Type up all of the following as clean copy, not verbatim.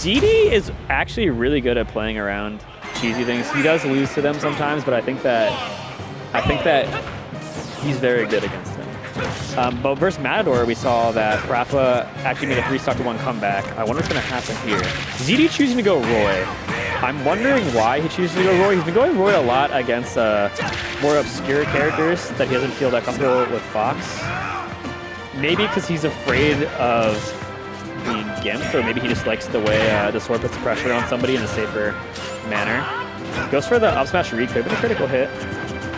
ZD is actually really good at playing around cheesy things. He does lose to them sometimes, but I think that he's very good against them. But versus Matador, we saw that Parappa actually made a 3-stock-to-1 comeback. I wonder what's going to happen here. ZD choosing to go Roy. I'm wondering why he chooses to go Roy. He's been going Roy a lot against more obscure characters that he doesn't feel that comfortable with Fox. Maybe because he's afraid of being gimped, or maybe he just likes the way the sword puts pressure on somebody in a safer manner. Goes for the up smash read, could have been a critical hit.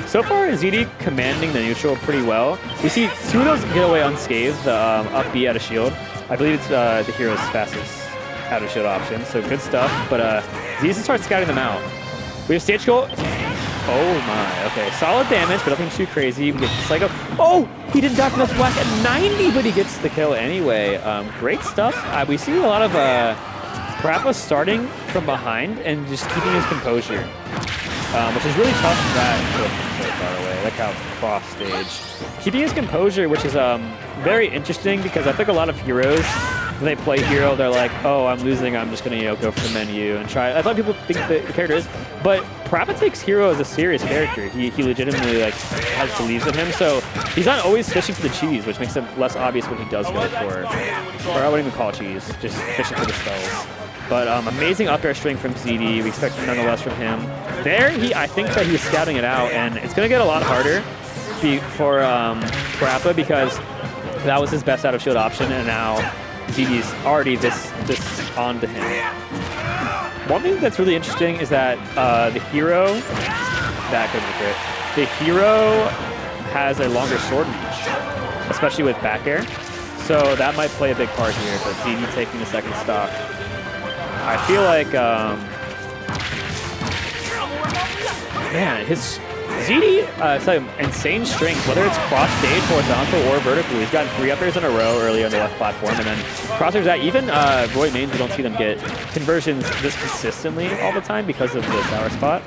So far, ZD commanding the neutral pretty well. We see 2 of those get away unscathed, up B out of shield. I believe it's the hero's fastest out of shield option, so good stuff. But ZD needs to start scouting them out. We have stage goal. Oh my, okay. Solid damage, but nothing too crazy. We get the Psycho. Oh, he didn't dock enough whack at 90, but he gets the kill anyway. Great stuff. We see a lot of Parappa starting from behind and just keeping his composure, which is really tough for that so far away. Like how cross stage. Keeping his composure, which is very interesting because I think a lot of heroes, when they play hero, they're like, oh, I'm losing, I'm just going to go for the menu and try. I thought people think the character is, but Parappa takes hero as a serious character. He legitimately believes in him, so he's not always fishing for the cheese, which makes it less obvious when he does go for, or I wouldn't even call it cheese, just fishing for the spells. But amazing up air string from ZD. We expect nonetheless from him. There, I think that he's scouting it out, and it's going to get a lot harder for Parappa because that was his best out of shield option, and now ZD's already this on to him. One thing that's really interesting is that the hero has a longer sword reach, especially with back air. So that might play a big part here, but ZD taking the second stock. I feel like, man, his ZD, insane strength, whether it's cross stage, horizontal, or vertical. He's gotten 3 up airs in a row early on the left platform, and then crossers that even Roy mains, we don't see them get conversions this consistently all the time because of the sour spot.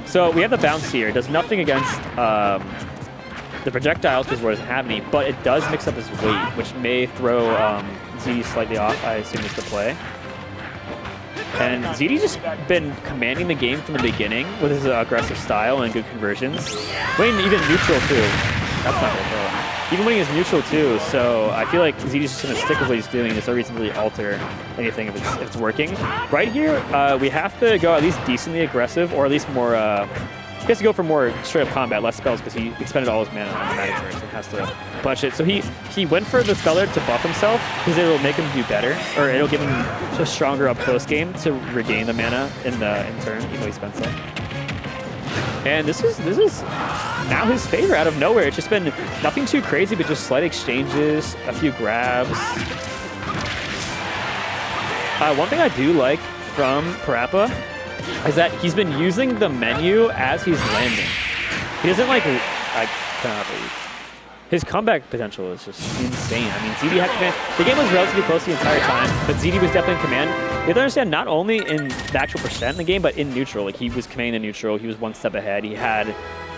So we have the bounce here. It does nothing against the projectiles because Roy doesn't have any, but it does mix up his weight, which may throw ZD slightly off. I assume is the play. And ZD just been commanding the game from the beginning with his aggressive style and good conversions. Winning even neutral too. That's not real though. Even winning is neutral too, so I feel like ZD's just going to stick with what he's doing. There's no reason to really alter anything if it's working. Right here, we have to go at least decently aggressive, or at least more... he has to go for more straight up combat, less spells, because he expended all his mana on the magic burst and has to punch it. So he went for the Sculler to buff himself, because it'll make him do better, or it'll give him a stronger up close game to regain the mana in turn, even though he spent some. And this is now his favor out of nowhere. It's just been nothing too crazy, but just slight exchanges, a few grabs. One thing I do like from Parappa is that he's been using the menu as he's landing. He doesn't I cannot believe. His comeback potential is just insane. I mean, ZD had command. The game was relatively close the entire time, but ZD was definitely in command. You have to understand, not only in the actual percent in the game, but in neutral. Like, he was commanding the neutral. He was one step ahead. He had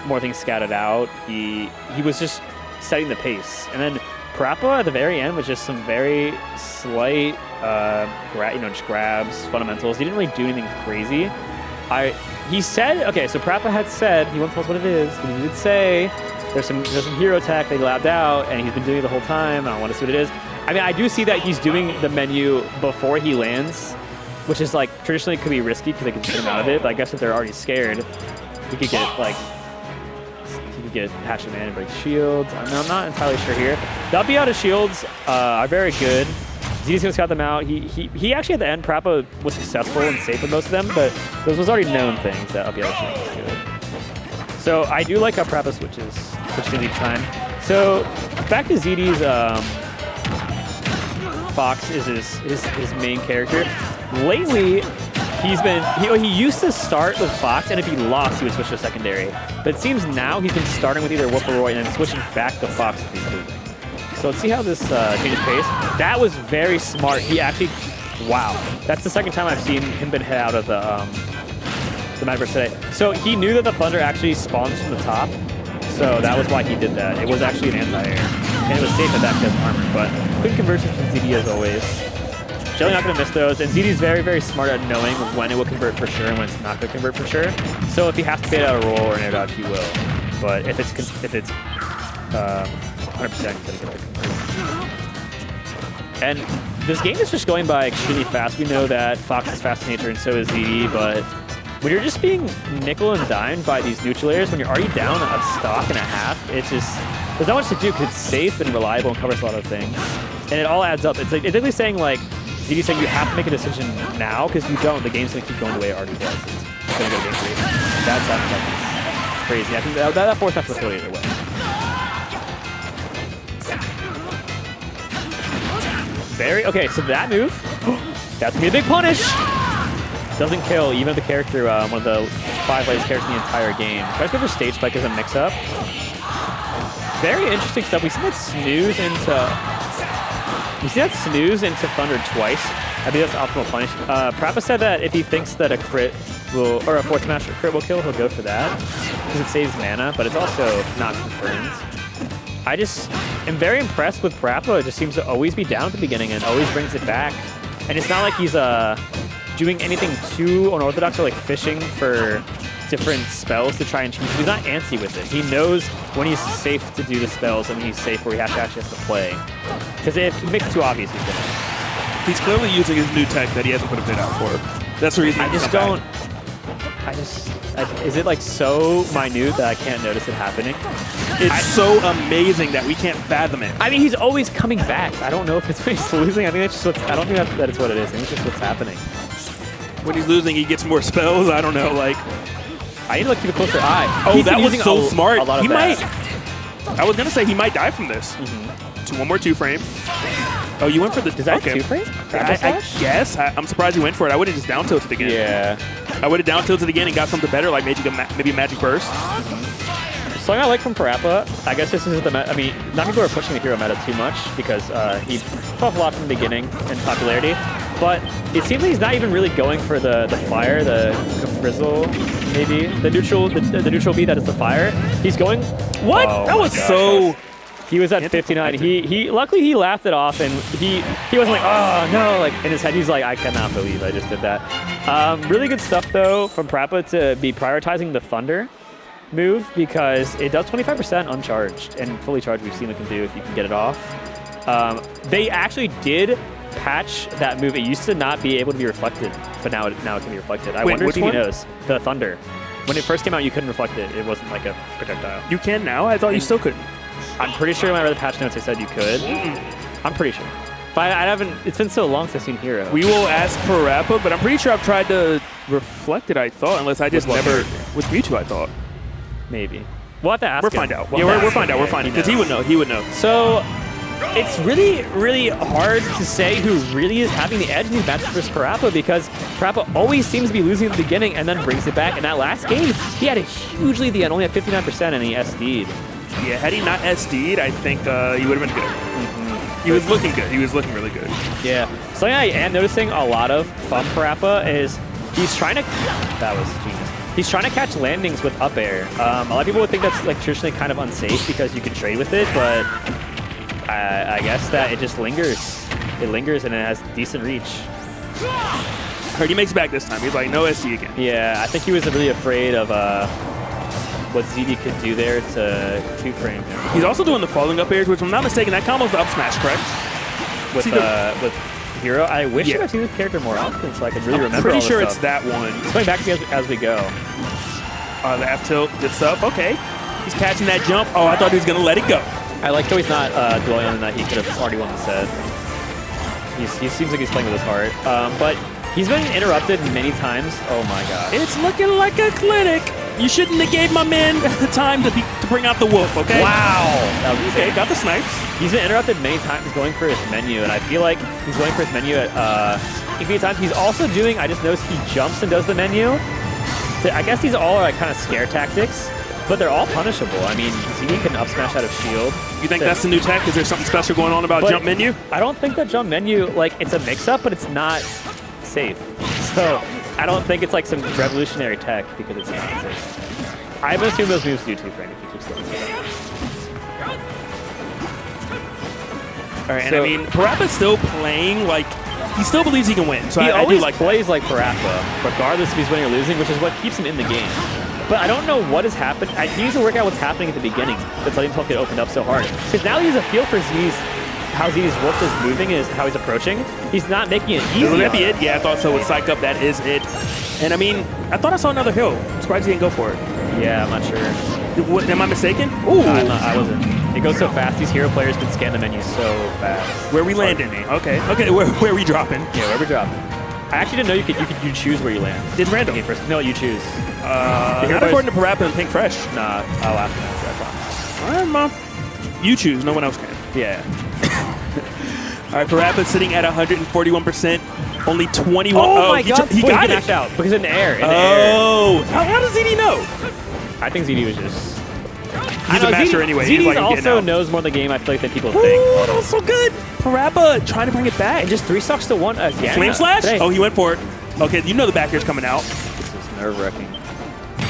more things scouted out. He was just setting the pace. And then Parappa at the very end was just some very slight, just grabs, fundamentals. He didn't really do anything crazy. He said, okay, so Parappa had said, he won't tell us what it is, but he did say there's some hero tech they labbed out, and he's been doing it the whole time. I don't want to see what it is. I mean, I do see that he's doing the menu before he lands, which is like traditionally could be risky because they can get him out of it. But I guess if they're already scared, he could get Hatchet Man and break shields. I mean, I'm not entirely sure here. The up out of shields are very good. ZD's gonna scout them out. He actually at the end, Parappa was successful and safe with most of them, but those was already known things that up out of shields was good. So I do like how Parappa switches each time. So back to ZD's Fox is his main character. Lately, he used to start with Fox, and if he lost, he would switch to secondary. But it seems now he's been starting with either Wolf or Roy and then switching back to Fox if he's losing. So let's see how this changes pace. That was very smart. He actually, wow. That's the second time I've seen him been hit out of the Metaverse today. So he knew that the Thunder actually spawns from the top. So that was why he did that. It was actually an anti-air. And it was safe at that because of armor, but quick conversion from ZD as always. Generally not going to miss those, and ZD's very, very smart at knowing when it will convert for sure and when it's not going to convert for sure. So if he has to bait out a roll or an air dodge, he will. But if it's 100%, he's going to get the convert. And this game is just going by extremely fast. We know that Fox is fast in nature and so is ZD, but when you're just being nickel and dimed by these neutral layers, when you're already down a stock and a half, it's just, there's not much to do because it's safe and reliable and covers a lot of things. And it all adds up. It's like, it's literally saying like, ZD saying you have to make a decision now because if you don't, the game's going to keep going the way it already does. It's going to go game 3. That's crazy. I think that fourth match was really either way. Okay, so that move, that's going to be a big punish. Doesn't kill, even if the character, one of the 5 latest characters in the entire game. Tries to go for stage spike as a mix-up. Very interesting stuff. We see that snooze into Thunder twice. I think that's optimal punish. Parappa said that if he thinks that a crit will, or a forward smash or crit will kill, he'll go for that because it saves mana, but it's also not confirmed. I just am very impressed with Parappa. It just seems to always be down at the beginning and always brings it back. And it's not like he's doing anything too unorthodox or like fishing for different spells to try and cheat. He's not antsy with it. He knows when he's safe to do the spells and when he's safe where he actually has to play. Because if it makes it too obvious, he's gonna. He's clearly using his new tech that he hasn't put a bid out for. That's the reason. Is it like so minute that I can't notice it happening? It's so amazing that we can't fathom it. I mean, he's always coming back. I don't know if it's when he's losing. I think that's just what's, I don't think that it's what it is. I think it's just what's happening. When he's losing, he gets more spells. I don't know, like. I need to keep a closer eye. Oh, that was so smart. He might. I was gonna say he might die from this. One more 2-frame. Oh, you went for the. Does that 2-frame? I guess. I'm surprised you went for it. I would have just down tilted again. Yeah. I would have down tilted again and got something better, like maybe a Magic Burst. Something I like from Parappa, I guess this is the meta. I mean, not people are pushing the hero meta too much because he fell off a lot from the beginning in popularity. But it seems like he's not even really going for the fire, the frizzle, maybe the neutral beat that is the fire. He's going. What? Oh that was gosh, so. He was at 59. He luckily he laughed it off and he wasn't like, oh no, like in his head he's like, I cannot believe I just did that. Really good stuff though from Parappa to be prioritizing the Thunder move because it does 25% uncharged and fully charged. We've seen what it can do if you can get it off. They actually did patch that move. It used to not be able to be reflected, but now it can be reflected. I wonder if he knows. The Thunder. When it first came out, you couldn't reflect it. It wasn't like a projectile. You can now? I thought you still couldn't. I'm pretty sure when I read the patch notes, they said you could. I'm pretty sure. But I haven't, it's been so long since I've seen Hero. We will ask Parappa, but I'm pretty sure I've tried to reflect it, I thought, unless I just never, with Mewtwo, I thought. Maybe. We'll have to ask We'll him. find out. Yeah, we'll find out. We'll find out. Because he would know. He would know. So it's really, really hard to say who really is having the edge in these matches versus Parappa because Parappa always seems to be losing at the beginning and then brings it back. In that last game, he had a huge lead at the end, only at 59% and he SD'd. Yeah, had he not SD'd, I think he would have been good. He was looking good. He was looking really good. Yeah. Something I am noticing a lot of from Parappa is he's trying to... That was genius. He's trying to catch landings with up air. A lot of people would think that's like traditionally kind of unsafe because you can trade with it, but I guess that it just lingers. It lingers and it has decent reach. Heard he makes it back this time. He's like, no SD again. Yeah, I think he was really afraid of what ZD could do there to 2-frame him. He's also doing the falling up airs, which if I'm not mistaken, that combo's the up smash, correct? With Hero, I wish I'd seen this character more often so I could really remember pretty all sure this it's stuff. that one. It's going back to me as we go. The F tilt, good stuff. Okay. He's catching that jump. Oh, I thought he was going to let it go. I like how he's not dwelling on that. He could have already won the set. He seems like he's playing with his heart. But he's been interrupted many times. Oh my god. It's looking like a clinic. You shouldn't have gave my man time to bring out the wolf, okay? Wow. Okay, got the snipes. He's been interrupted many times going for his menu, and I feel like he's going for his menu at many times. He's also doing, I just noticed he jumps and does the menu. So I guess these all are like kind of scare tactics, but they're all punishable. I mean, ZD can up smash out of shield. You think that's the new tech? Is there something special going on about jump menu? I don't think that jump menu, like, it's a mix-up, but it's not safe. So I don't think it's like some revolutionary tech because it's not safe. I would assume those moves do 2-frame if you keep slowing them. All right, so, and I mean, Parappa's still playing like he still believes he can win. So He I do always like plays like Parappa, regardless if he's winning or losing, which is what keeps him in the game. But I don't know what has happened. He needs to work out what's happening at the beginning that's letting him get opened up so hard. Because now he has a feel for how Z's wolf is moving and how he's approaching. He's not making it easy. Would that be it? Yeah, I thought so with Psych Up. That is it. And I mean, I thought I saw another hill. I'm surprised he didn't go for it. Yeah, I'm not sure. What, am I mistaken? Ooh. I wasn't. It goes so fast. These hero players can scan the menu so fast. Where we landing? Okay. Okay. Where are we dropping? Yeah, where we dropping? I actually didn't know you choose where you land. It's random. Okay, first, no, you choose. Not according to Parappa and Pink Fresh. Nah, I'll ask him after, I promise. All right, Mom. You choose. No one else can. Yeah. All right, Parappa's sitting at 141%. Only 21. Oh my God! He got it. Knocked out because in the air. How does ZD know? I think ZD was just. He's a master anyway. ZD like also knows more of the game, I feel like, than people think. Oh, that was so good. Parappa trying to bring it back. And just 3 stocks to 1 again. Flame Slash? Today. Oh, he went for it. Okay, you know the back air's coming out. This is nerve-wracking.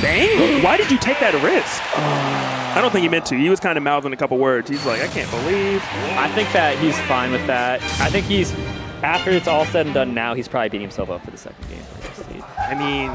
Dang. Why did you take that risk? I don't think he meant to. He was kind of mouthing a couple words. He's like, I can't believe. I think that he's fine with that. I think after it's all said and done now, he's probably beating himself up for the second game. I mean,